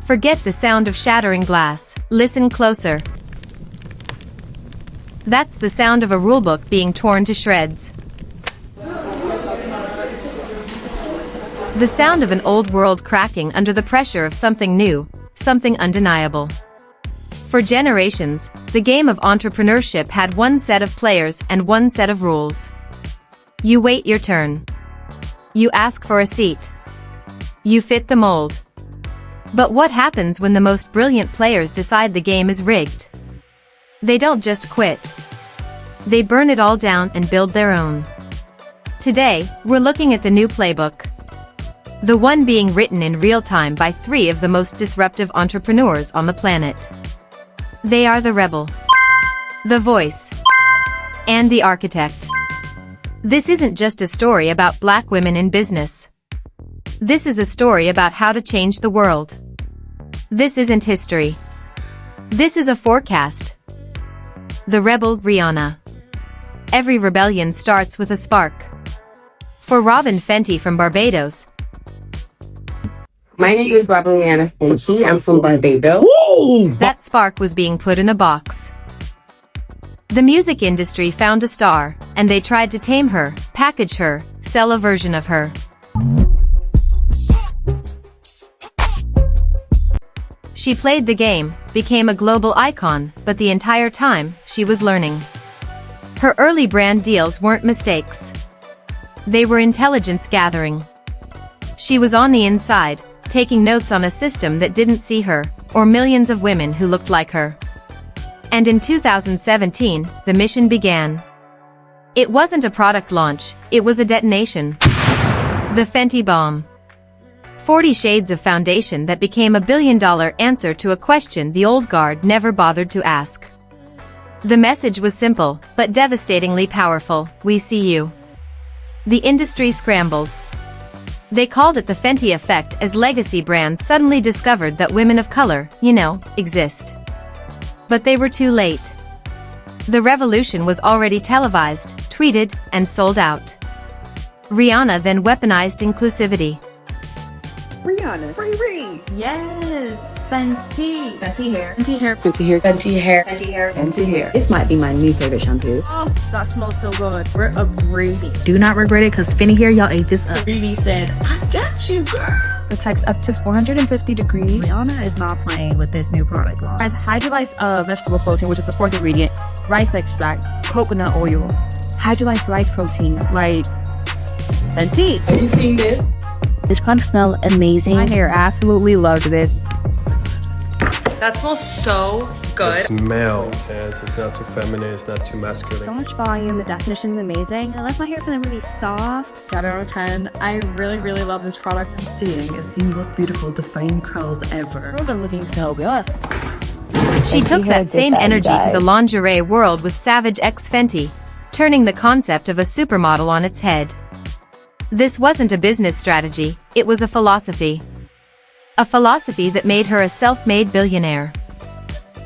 Forget the sound of shattering glass. Listen closer. That's the sound of a rulebook being torn to shreds. The sound of an old world cracking under the pressure of something new, something undeniable. For generations, the game of entrepreneurship had one set of players and one set of rules. You wait your turn. You ask for a seat. You fit the mold. But what happens when the most brilliant players decide the game is rigged? They don't just quit. They burn it all down and build their own. Today, we're looking at the new playbook. The one being written in real time by three of the most disruptive entrepreneurs on the planet. They are the rebel, the voice, and the architect. This isn't just a story about black women in business. This is a story about how to change the world. This isn't history. This is a forecast. The rebel Rihanna. Every rebellion starts with a spark. For Robin Fenty from Barbados. My name is Rihanna Fenty. I'm from Barbados. That spark was being put in a box. The music industry found a star, and they tried to tame her, package her, sell a version of her. She played the game, became a global icon, but the entire time, she was learning. Her early brand deals weren't mistakes. They were intelligence gathering. She was on the inside, taking notes on a system that didn't see her, or millions of women who looked like her. And in 2017, the mission began. It wasn't a product launch, it was a detonation. The Fenty Bomb. 40 shades of foundation that became a billion-dollar answer to a question the old guard never bothered to ask. The message was simple, but devastatingly powerful: we see you. The industry scrambled. They called it the Fenty Effect as legacy brands suddenly discovered that women of color, exist. But they were too late. The revolution was already televised, tweeted, and sold out. Rihanna then weaponized inclusivity. Rihanna, Riri. Yes, Fenty. Fenty hair. Fenty hair. Fenty hair. Fenty hair. Fenty hair. Fenty hair. This might be my new favorite shampoo. Oh, that smells so good. We're upgrading. Do not regret it, because Fenty hair, y'all ate this up. Riri said, I got you, girl. Protects up to 450 degrees. Rihanna is not playing with this new product line. Has hydrolyzed vegetable protein, which is the fourth ingredient, rice extract, coconut oil, hydrolyzed rice protein, like Fenty. Have you seen this? This product smells amazing. My hair absolutely loved this. That smells so good. Smell. Yes, it's not too feminine, it's not too masculine. So much volume, the definition is amazing. I like my hair feeling really soft. 7 out of 10. I really, really love this product. Seeing is the most beautiful defined curls ever. Curls are looking so good. She took that same energy to the lingerie world with Savage X Fenty, turning the concept of a supermodel on its head. This wasn't a business strategy, it was a philosophy. A philosophy that made her a self-made billionaire.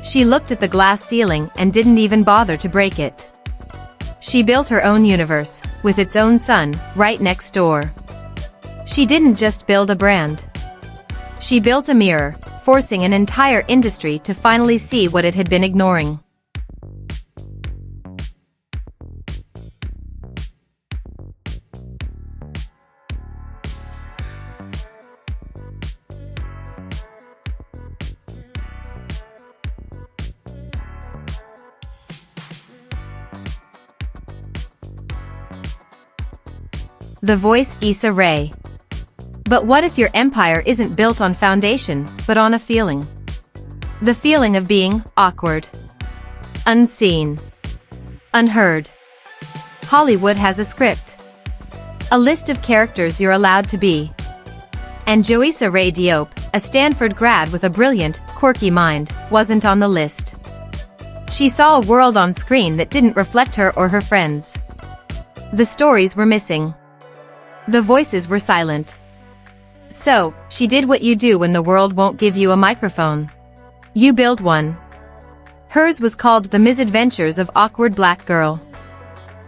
She looked at the glass ceiling and didn't even bother to break it. She built her own universe, with its own sun, right next door. She didn't just build a brand. She built a mirror, forcing an entire industry to finally see what it had been ignoring. The voice Issa Rae. But what if your empire isn't built on foundation, but on a feeling? The feeling of being awkward, unseen, unheard. Hollywood has a script. A list of characters you're allowed to be. And Issa Rae Diop, a Stanford grad with a brilliant, quirky mind, wasn't on the list. She saw a world on screen that didn't reflect her or her friends. The stories were missing. The voices were silent. So, she did what you do when the world won't give you a microphone. You build one. Hers was called The Misadventures of Awkward Black Girl.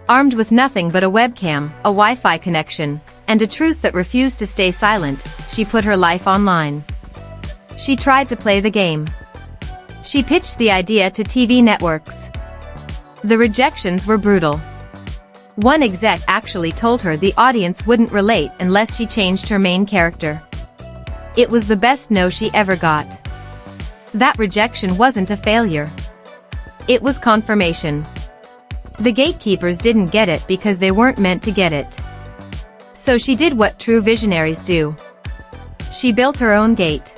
Armed with nothing but a webcam, a Wi-Fi connection, and a truth that refused to stay silent, she put her life online. She tried to play the game. She pitched the idea to TV networks. The rejections were brutal. One exec actually told her the audience wouldn't relate unless she changed her main character. It was the best no she ever got. That rejection wasn't a failure. It was confirmation. The gatekeepers didn't get it because they weren't meant to get it. So she did what true visionaries do. She built her own gate.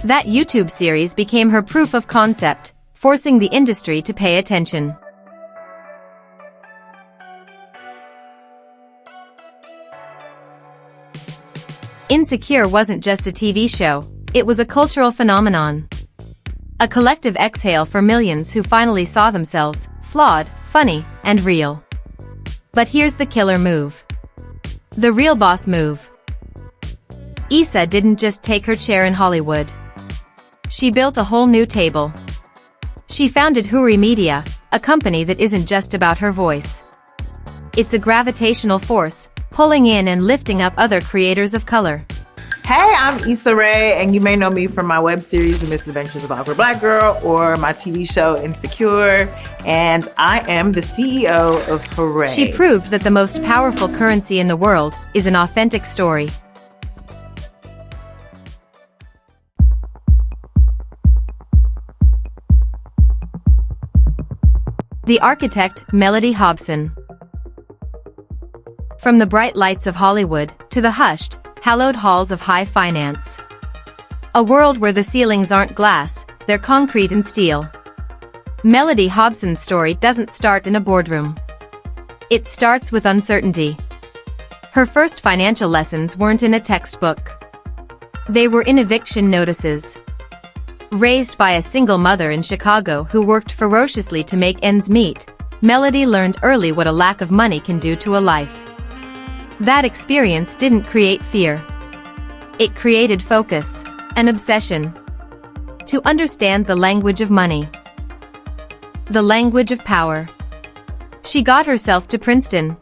That YouTube series became her proof of concept, forcing the industry to pay attention. Insecure wasn't just a TV show, it was a cultural phenomenon. A collective exhale for millions who finally saw themselves, flawed, funny, and real. But here's the killer move. The real boss move. Issa didn't just take her chair in Hollywood. She built a whole new table. She founded Huri Media, a company that isn't just about her voice. It's a gravitational force, pulling in and lifting up other creators of color. Hey, I'm Issa Rae, and you may know me from my web series, The Misadventures of Awkward Black Girl, or my TV show, Insecure, and I am the CEO of Hooray. She proved that the most powerful currency in the world is an authentic story. The architect, Mellody Hobson. From the bright lights of Hollywood to the hushed, hallowed halls of high finance. A world where the ceilings aren't glass, they're concrete and steel. Mellody Hobson's story doesn't start in a boardroom. It starts with uncertainty. Her first financial lessons weren't in a textbook. They were in eviction notices. Raised by a single mother in Chicago who worked ferociously to make ends meet, Mellody learned early what a lack of money can do to a life. That experience didn't create fear. It created focus, an obsession. To understand the language of money. The language of power. She got herself to Princeton.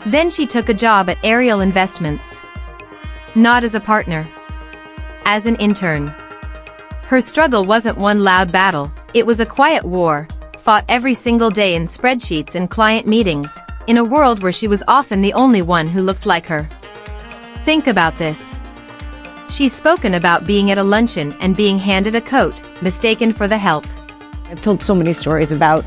Then she took a job at Ariel Investments. Not as a partner. As an intern. Her struggle wasn't one loud battle, it was a quiet war, fought every single day in spreadsheets and client meetings, in a world where she was often the only one who looked like her. Think about this. She's spoken about being at a luncheon and being handed a coat, mistaken for the help. I've told so many stories about,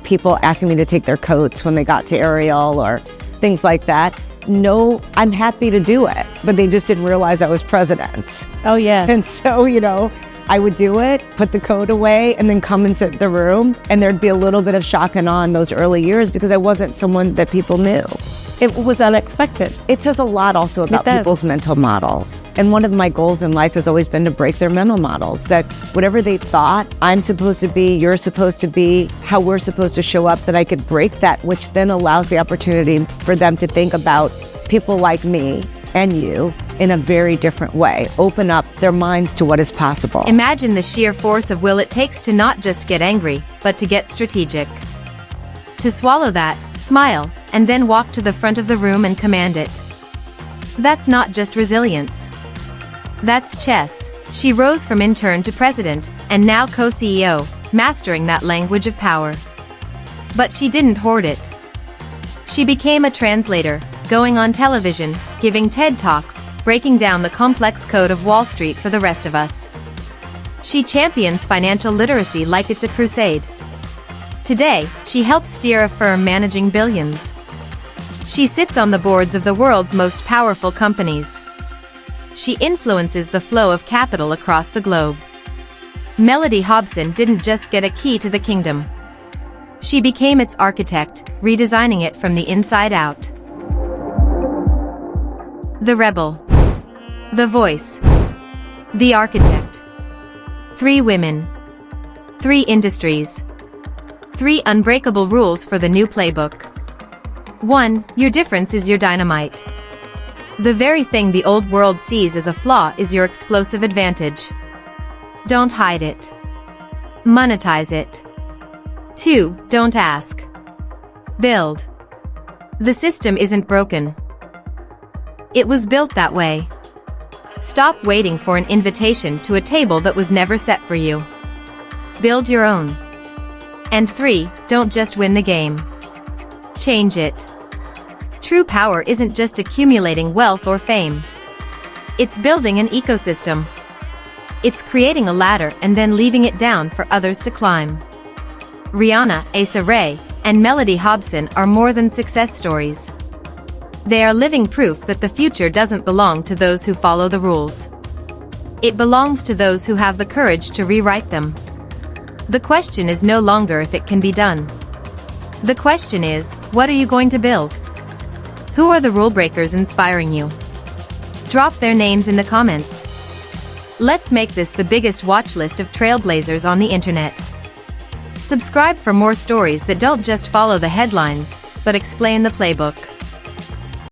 people asking me to take their coats when they got to Ariel or things like that. No, I'm happy to do it, but they just didn't realize I was president. Oh yeah. And so, I would do it, put the coat away, and then come and sit in the room, and there'd be a little bit of shock and awe in those early years because I wasn't someone that people knew. It was unexpected. It says a lot also about people's mental models. And one of my goals in life has always been to break their mental models, that whatever they thought I'm supposed to be, you're supposed to be, how we're supposed to show up, that I could break that, which then allows the opportunity for them to think about people like me and you in a very different way, open up their minds to what is possible. Imagine the sheer force of will it takes to not just get angry, but to get strategic. To swallow that, smile, and then walk to the front of the room and command it. That's not just resilience. That's chess. She rose from intern to president, and now co-CEO, mastering that language of power. But she didn't hoard it. She became a translator, going on television, giving TED Talks, breaking down the complex code of Wall Street for the rest of us. She champions financial literacy like it's a crusade. Today, she helps steer a firm managing billions. She sits on the boards of the world's most powerful companies. She influences the flow of capital across the globe. Mellody Hobson didn't just get a key to the kingdom. She became its architect, redesigning it from the inside out. The rebel. The voice. The architect. 3 women. 3 industries. 3 unbreakable rules for the new playbook. 1. Your difference is your dynamite. The very thing the old world sees as a flaw is your explosive advantage. Don't hide it. Monetize it. 2. Don't ask. Build. The system isn't broken. It was built that way. Stop waiting for an invitation to a table that was never set for you. Build your own. And 3, don't just win the game. Change it. True power isn't just accumulating wealth or fame. It's building an ecosystem. It's creating a ladder and then leaving it down for others to climb. Rihanna, Issa Rae, and Mellody Hobson are more than success stories. They are living proof that the future doesn't belong to those who follow the rules. It belongs to those who have the courage to rewrite them. The question is no longer if it can be done. The question is, what are you going to build? Who are the rule breakers inspiring you? Drop their names in the comments. Let's make this the biggest watch list of trailblazers on the internet. Subscribe for more stories that don't just follow the headlines, but explain the playbook.